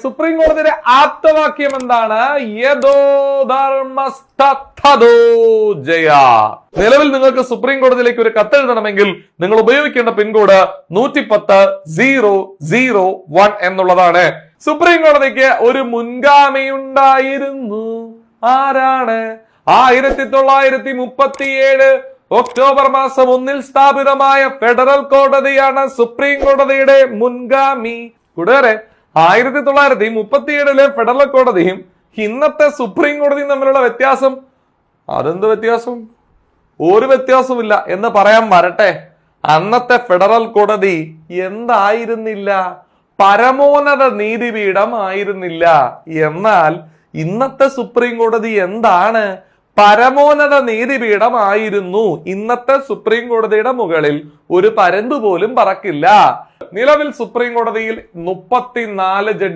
Supreme കോടതിയുടെ ആപ്തവാക്യം എന്താണ്? യദോ ധർമ്മസ്തഥോ ജയ. നിലവിൽ നിങ്ങൾക്ക് സുപ്രീം കോടതിയിലേക്ക് ഒരു കത്തെഴുതണമെങ്കിൽ നിങ്ങൾ ഉപയോഗിക്കേണ്ട പിൻകോഡ് 110-001 എന്നുള്ളതാണ്. സുപ്രീം കോടതിക്ക് ഒരു മുൻഗാമിയുണ്ടായിരുന്നു. ആരാണ്? 1937 ഒക്ടോബർ മാസം 1 സ്ഥാപിതമായ ഫെഡറൽ കോടതിയാണ് സുപ്രീം കോടതിയുടെ മുൻഗാമി. കൂട്ടുകാരെ, 1937 ഫെഡറൽ കോടതിയും ഇന്നത്തെ സുപ്രീം കോടതിയും തമ്മിലുള്ള വ്യത്യാസം, അതെന്ത് വ്യത്യാസം? ഒരു വ്യത്യാസമില്ല എന്ന് പറയാൻ വരട്ടെ. അന്നത്തെ ഫെഡറൽ കോടതി എന്തായിരുന്നില്ല? പരമോന്നത നീതിപീഠം ആയിരുന്നില്ല. എന്നാൽ ഇന്നത്തെ സുപ്രീം കോടതി എന്താണ്? പരമോന്നത നീതിപീഠം ആയിരുന്നു. ഇന്നത്തെ സുപ്രീം കോടതിയുടെ മുകളിൽ ഒരു പരുന്ത് പോലും പറക്കില്ല. നിലവിൽ സുപ്രീം കോടതിയിൽ 34 ജഡ്ജി